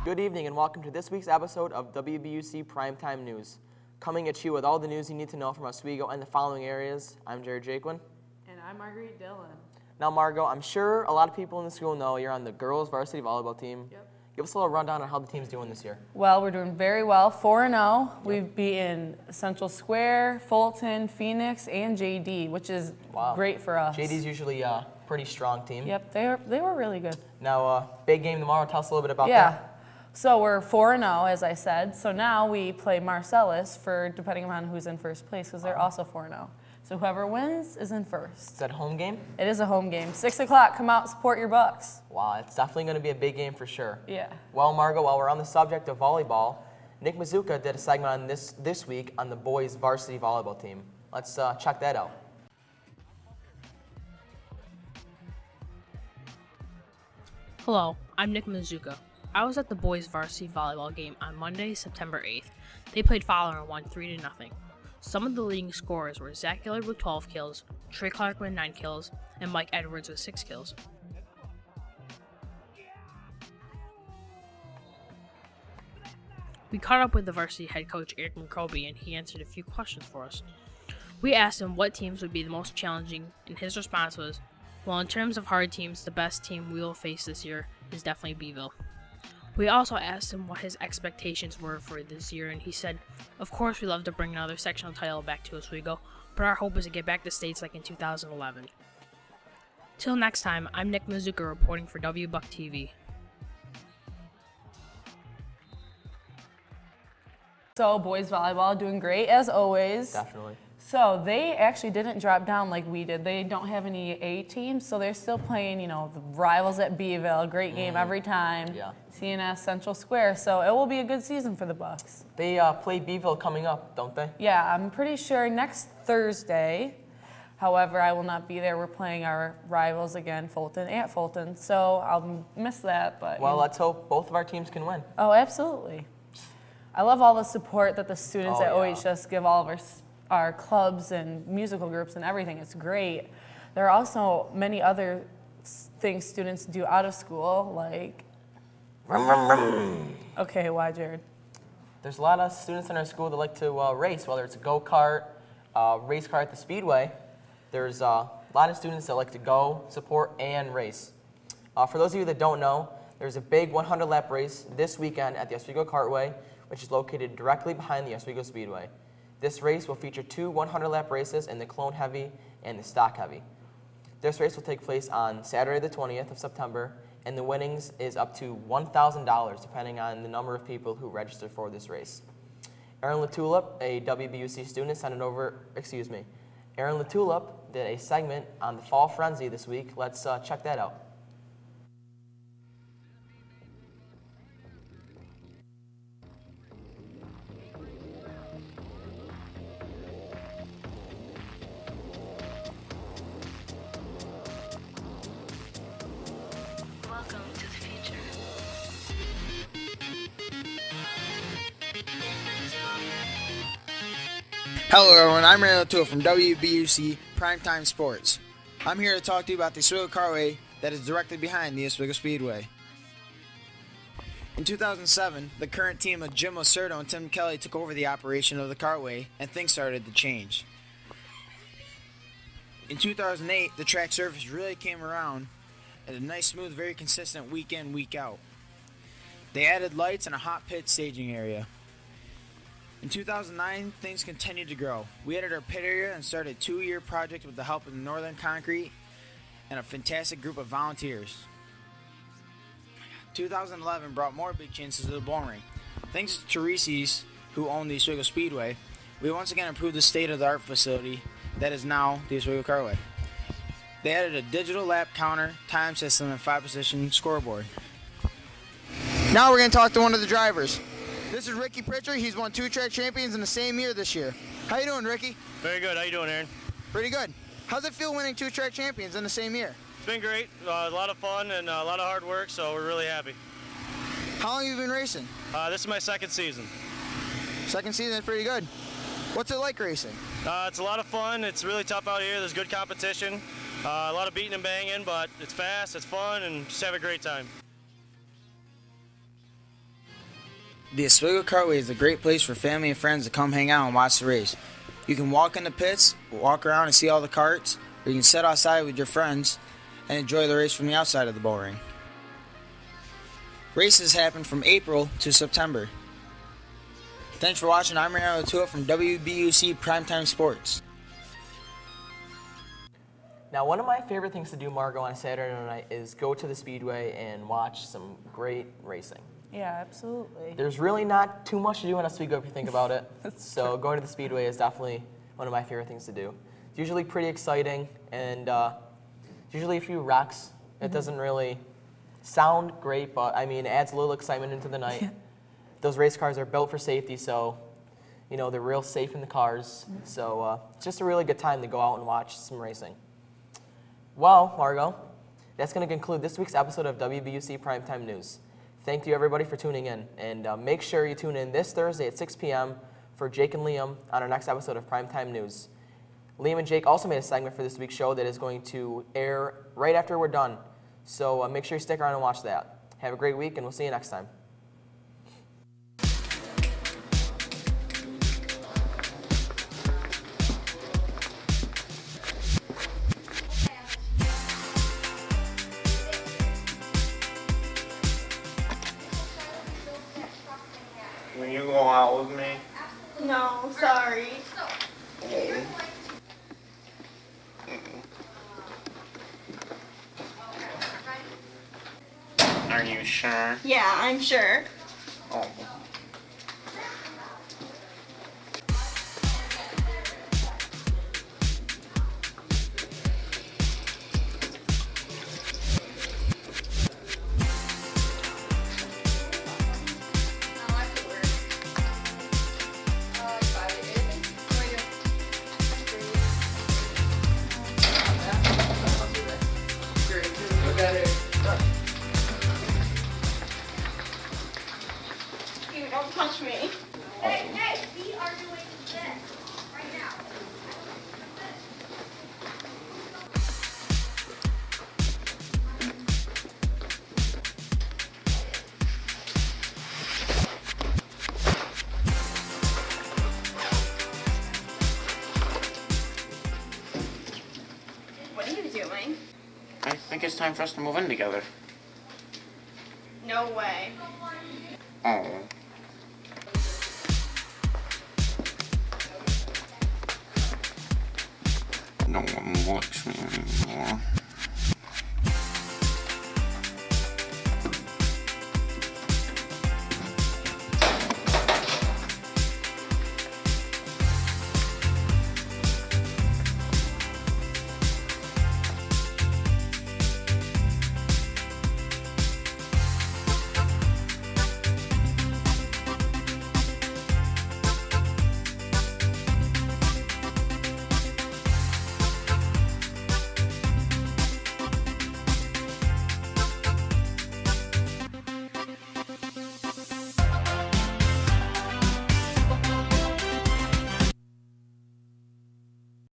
Good evening and welcome to this week's episode of WBUC Primetime News. Coming at you with all the news you need to know from Oswego and the following areas, I'm Jared Jaquin. And I'm Marguerite Dillon. Now, Margot, I'm sure a lot of people in the school know you're on the girls varsity volleyball team. Yep. Give us a little rundown on how the team's doing this year. Well, we're doing very well, 4-0. We've beaten Central Square, Fulton, Phoenix, and JD, which is great for us. JD's usually a pretty strong team. Yep, they were really good. Now, big game tomorrow. Tell us a little bit about that. So we're 4-0, as I said. So now we play Marcellus for depending on who's in first place, because they're also 4-0. So whoever wins is in first. Is that a home game? It is a home game. 6 o'clock, come out, support your Bucks. Wow, it's definitely going to be a big game for sure. Yeah. Well, Margot, while we're on the subject of volleyball, Nick Mazuka did a segment on this week on the boys varsity volleyball team. Let's check that out. Hello, I'm Nick Mazuka. I was at the boys varsity volleyball game on Monday, September 8th. They played Fowler and won 3-0. Some of the leading scorers were Zach Gillard with 12 kills, Trey Clark with 9 kills, and Mike Edwards with 6 kills. We caught up with the varsity head coach Eric McCoby and he answered a few questions for us. We asked him what teams would be the most challenging, and his response was, well, in terms of hard teams, the best team we will face this year is definitely Beeville. We also asked him what his expectations were for this year, and he said, of course we love to bring another sectional title back to Oswego, but our hope is to get back to states like in 2011. Till next time, I'm Nick Mazuka reporting for WBUC TV. So boys volleyball doing great as always. Definitely. So they actually didn't drop down like we did. They don't have any A teams, so they're still playing, the rivals at Beeville. Great game every time. Yeah. CNS Central Square. So it will be a good season for the Bucks. They play Beeville coming up, don't they? Yeah, I'm pretty sure next Thursday. However, I will not be there. We're playing our rivals again, Fulton, at Fulton. So I'll miss that. But well, let's hope both of our teams can win. Oh, absolutely. I love all the support that the students at OHS give all of our clubs and musical groups and everything. It's great. There are also many other things students do out of school, like... Okay, why, Jared? There's a lot of students in our school that like to race, whether it's a go-kart, race car at the Speedway. There's a lot of students that like to go, support, and race. For those of you that don't know, there's a big 100-lap race this weekend at the Oswego Cartway, which is located directly behind the Oswego Speedway. This race will feature 2 100-lap races in the Clone Heavy and the Stock Heavy. This race will take place on Saturday the 20th of September, and the winnings is up to $1,000 depending on the number of people who register for this race. Aaron Latulip, a WBUC student, Aaron Latulip did a segment on the Fall Frenzy this week. Let's check that out. Welcome to the future. Hello everyone, I'm Ray O'Toole from WBUC Primetime Sports. I'm here to talk to you about the Oswego Cartway that is directly behind the Oswego Speedway. In 2007, the current team of Jim Oserto and Tim Kelly took over the operation of the Cartway, and things started to change. In 2008, the track surface really came around at a nice, smooth, very consistent week in, week out. They added lights and a hot pit staging area. In 2009, things continued to grow. We added our pit area and started a 2-year project with the help of Northern Concrete and a fantastic group of volunteers. 2011 brought more big changes to the bowling. Thanks to Terese's, who owned the Oswego Speedway, we once again improved the state-of-the-art facility that is now the Oswego Cartway. They added a digital lap counter, time system, and 5-position scoreboard. Now we're going to talk to one of the drivers. This is Ricky Pritchard. He's won 2 track champions in the same year this year. How you doing, Ricky? Very good. How you doing, Aaron? Pretty good. How's it feel winning 2 track champions in the same year? It's been great. A lot of fun and a lot of hard work, so we're really happy. How long have you been racing? This is my 2nd season. 2nd season, pretty good. What's it like racing? It's a lot of fun. It's really tough out here. There's good competition. A lot of beating and banging, but it's fast, it's fun, and just have a great time. The Oswego Cartway is a great place for family and friends to come hang out and watch the race. You can walk in the pits, walk around and see all the carts, or you can sit outside with your friends and enjoy the race from the outside of the bull ring. Races happen from April to September. Thanks for watching. I'm Mariano Tua from WBUC Primetime Sports. Now, one of my favorite things to do, Margot, on a Saturday night is go to the Speedway and watch some great racing. Yeah, absolutely. There's really not too much to do on a Speedway if you think about it. So going to the Speedway is definitely one of my favorite things to do. It's usually pretty exciting and usually a few wrecks. It doesn't really sound great, but I mean, it adds a little excitement into the night. Those race cars are built for safety, so you know they're real safe in the cars. So it's just a really good time to go out and watch some racing. Well, Margot, that's going to conclude this week's episode of WBUC Primetime News. Thank you, everybody, for tuning in. And make sure you tune in this Thursday at 6 p.m. for Jake and Liam on our next episode of Primetime News. Liam and Jake also made a segment for this week's show that is going to air right after we're done. So make sure you stick around and watch that. Have a great week, and we'll see you next time. Will you go out with me? No, sorry. Are you sure? Yeah, I'm sure. Oh. You don't touch me. Hey, we are doing this right now. What are you doing? I think it's time for us to move in together. No way. Oh. No one likes me anymore.